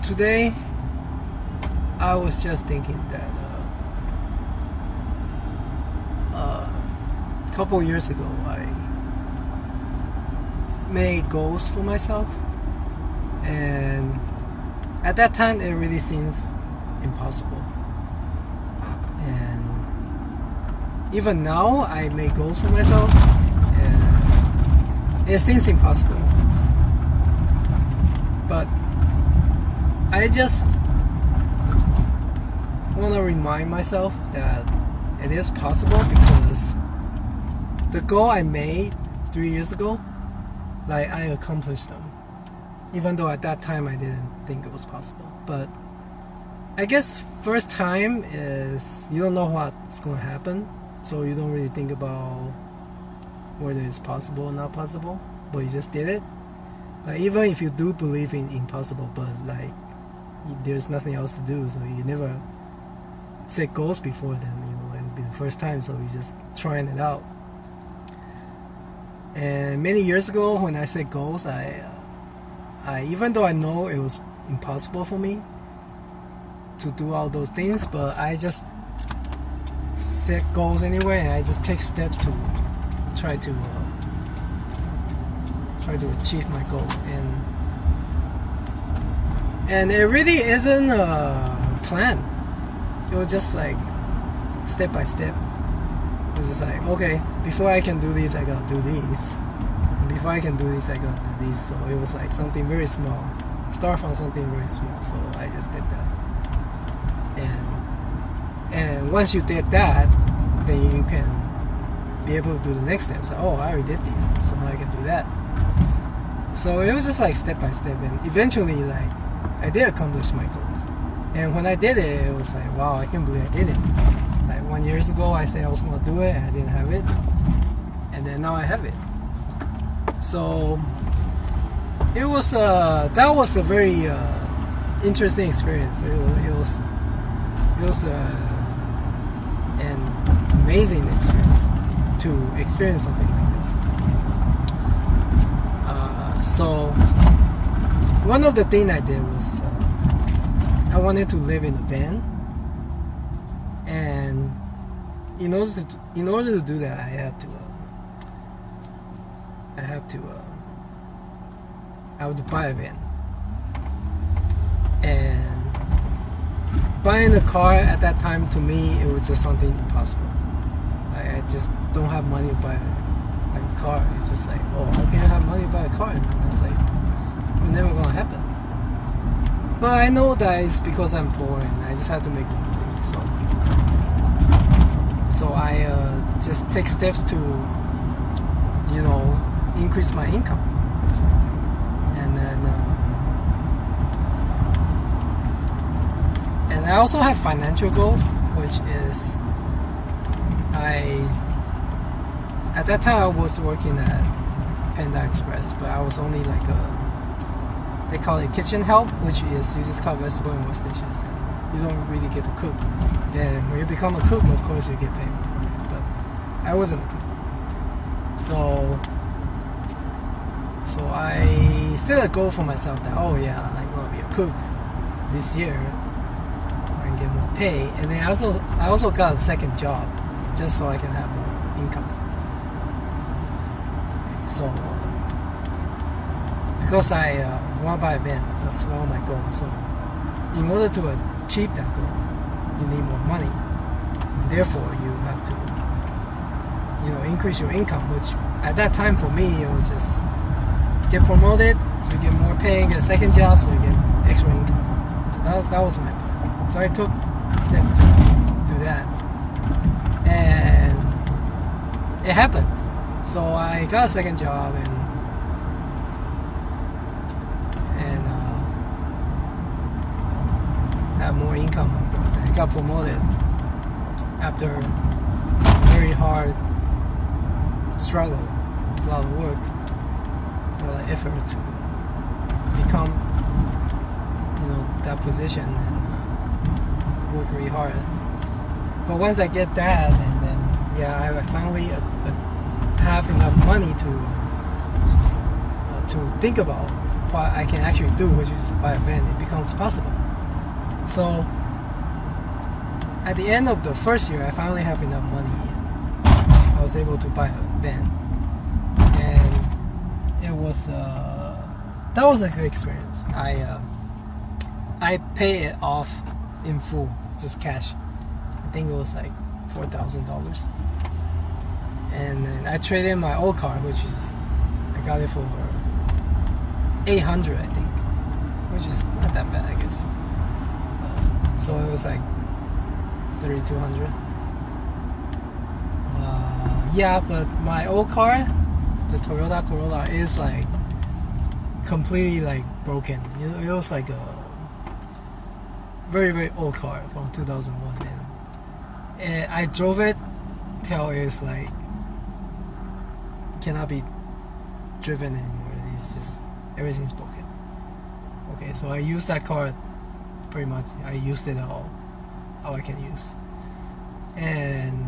today I was just thinking that a couple years ago I made goals for myself, and at that time it really seems impossible. And even now I make goals for myself and it seems impossible. But I just want to remind myself that it is possible, because the goal I made 3 years ago, like, I accomplished them, even though at that time I didn't think it was possible. But I guess first time is you don't know what's going to happen, so you don't really think about whether it's possible or not possible, but you just did it. Like, even if you do believe in impossible, but like there's nothing else to do, so you never set goals before, then it would be the first time, so you just trying it out. And many years ago when I set goals, I even though I know it was impossible for me to do all those things, but I just set goals anyway, and I just take steps to try to achieve my goal. And it really isn't a plan. It was just like step by step. It was just like, okay, before I can do this, I gotta do this. And before I can do this, I gotta do this. So it was like something very small. Start from something very small. So I just did that. And once you did that, then you can be able to do the next step. So, oh, I already did this, so now I can do that. So it was just like step by step, and eventually, like, I did accomplish my goals. And when I did it, it was like, wow, I can't believe I did it. Like 1 year ago, I said I was going to do it, and I didn't have it. And then now I have it. So it was that was a very interesting experience. It was an amazing experience to experience something like this. So one of the things I did was I wanted to live in a van, and in order to do that, I have to buy a van. And buying a car at that time, to me, it was just something impossible. I just don't have money to buy a car. It's just like, oh, how can you have money to buy a car? And it's like, it's never gonna happen. But I know that it's because I'm poor and I just have to make money. So I just take steps to, increase my income. And then and I also have financial goals, which is at that time I was working at Panda Express, but I was only like they call it kitchen help, which is you just cut vegetable in most dishes and you don't really get to cook. And when you become a cook, of course you get paid. But I wasn't a cook. So I set a goal for myself that, oh yeah, I'm gonna be a cook this year and get more pay. And then I also got a second job just so I can have more income. So because I want to buy a van, that's one of my goals. So in order to achieve that goal, you need more money. And therefore, you have to, increase your income. Which at that time for me, it was just get promoted, so you get more pay, get a second job, so you get extra income. So that was my plan. So I took a step to do that, and it happened. So I got a second job and have more income, of course. I got promoted after very hard struggle. It's a lot of work, a lot of effort to become, that position, and work really hard. But once I get that, and then I finally have enough money to think about what I can actually do, which is buy a van, it becomes possible. So at the end of the first year, I finally have enough money. I was able to buy a van, and it was that was a good experience. I paid it off in full, just cash. I think it was like $4,000, and then I traded in my old car, which is I got it for $800, I think, which is not that bad, I guess. So it was like $3,200. Yeah, but my old car, the Toyota Corolla, is like completely like broken. It was like a very, very old car from 2001, and I drove it till it's like cannot be driven anymore. It's just everything's broken. Okay, so I used that car pretty much. I used it all I can use, and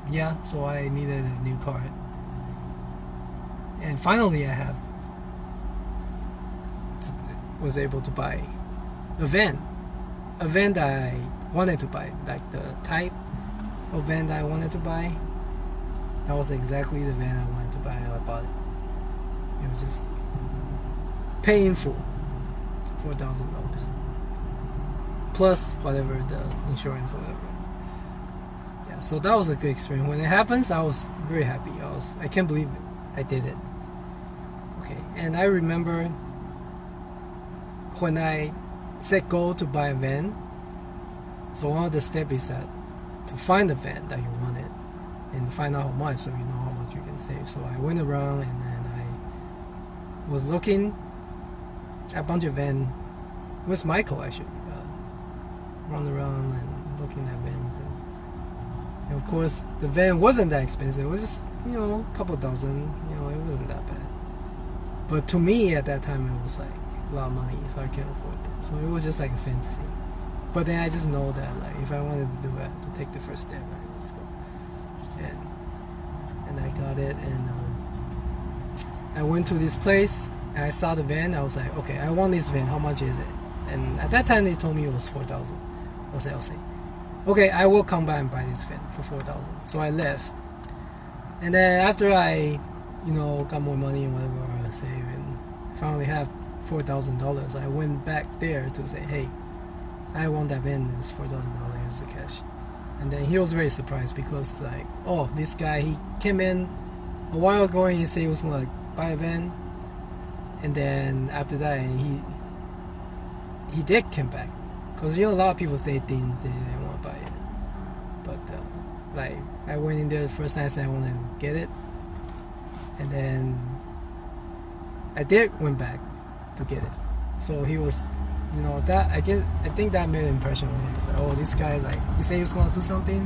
yeah, so I needed a new car, and finally I was able to buy a van that I wanted to buy, like the type of van that I wanted to buy. That was exactly the van I wanted to buy. I bought it. It was just pay in full, $4,000 plus whatever the insurance or whatever. Yeah, so that was a good experience. When it happens, I was very happy. I can't believe it. I did it. Okay, and I remember when I set goal to buy a van. So one of the steps is that to find the van that you wanted and find out how much, so you know how much you can save. So I went around and then I was looking at a bunch of vans with Michael, actually, run around and looking at vans. And of course, the van wasn't that expensive. It was just, a couple thousand. It wasn't that bad. But to me at that time, it was like a lot of money, so I can't afford it. So it was just like a fantasy. But then I just know that like if I wanted to do it, to take the first step, right, let's go. And I got it, and I went to this place and I saw the van. I was like, okay, I want this van. How much is it? And at that time they told me it was $4,000. I was like, okay, I will come back and buy this van for $4,000. So I left, and then after I, got more money and whatever I saved and finally have $4,000, I went back there to say, hey, I want that van. It's $4,000 as a cash. And then he was very surprised because like, oh, this guy, he came in a while ago and he said he was gonna buy a van, and then after that he did come back, because a lot of people say they didn't want to buy it, but like I went in there the first time, I said I want to get it, and then I did went back to get it. So he was, that I think that made an impression on him. He's like, oh, this guy, like, he said he was gonna do something,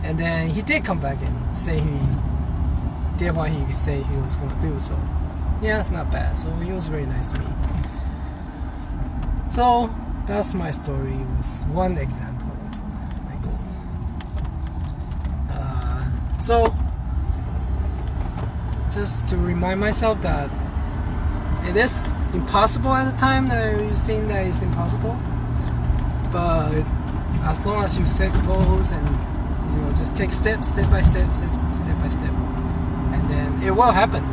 and then he did come back and say he did what he said he was gonna do. So yeah, it's not bad. So he was very nice to me. So that's my story. It was one example of my goal. So just to remind myself that it is impossible at the time that you think that it's impossible, but as long as you set goals and just take step by step, and then it will happen.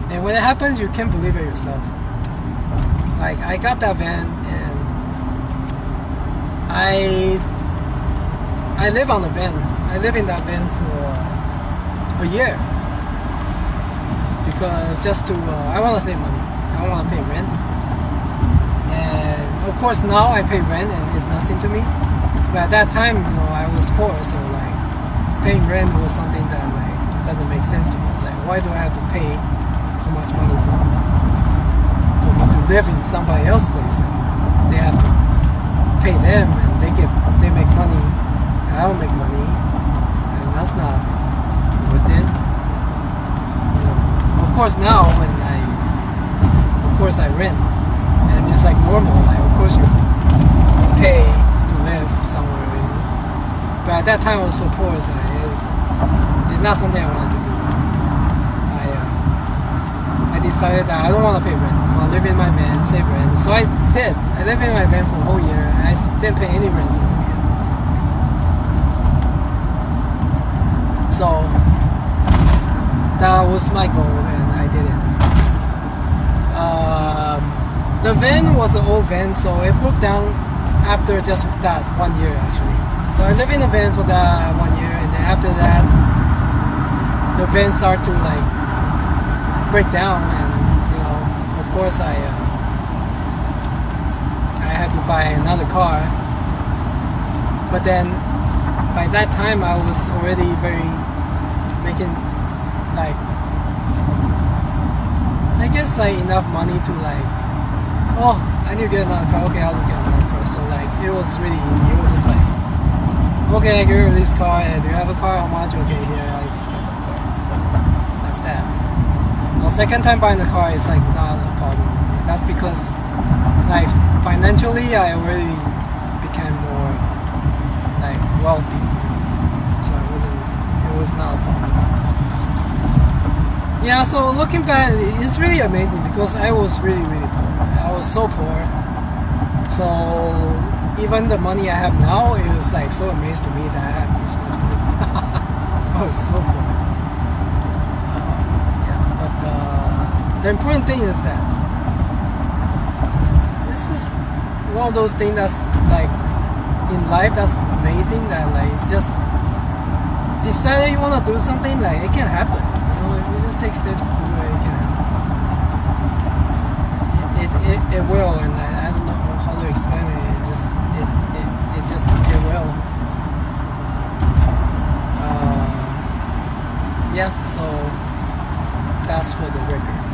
And when it happens, you can't believe it yourself. Like I got that van, and I live on the van. I live in that van for a year because just to I want to save money. I don't want to pay rent, and of course now I pay rent and it's nothing to me. But at that time, I was poor, so like paying rent was something that like doesn't make sense to me. It's like, why do I have to pay so much money for me to live in somebody else's place? And they have to pay them, and they make money, and I don't make money, and that's not worth it. Of course now when of course I rent, and it's like normal, like of course you pay to live somewhere, but at that time I was so poor, so it's not something I wanted to do. decided that I don't want to pay rent. I want to live in my van, save rent. So I did. I lived in my van for a whole year. I didn't pay any rent for a whole year. So that was my goal, and I did it. The van was an old van, so it broke down after just that 1 year actually. So I lived in a van for that 1 year, and then after that, the van started to like break down, and of course I had to buy another car. But then by that time I was already making like, I guess like enough money to like, oh, I need to get another car. Okay, I'll just get another car. So like it was really easy. It was just like, okay, I get rid of this car, and do you have a car? How much? Okay, here, I just get that car. So that's that. So second time buying the car is like not a problem. That's because like financially I already became more like wealthy. So it was not a problem. Yeah, so looking back, it's really amazing because I was really poor. I was so poor. So even the money I have now, it was like so amazed to me that I have this much money. I was so poor. But the important thing is that this is one of those things that's like in life that's amazing, that like just decide that you want to do something, like it can happen. If you just take steps to do it, it can happen. It will, and I don't know how to explain it. It will. Yeah, so that's for the record.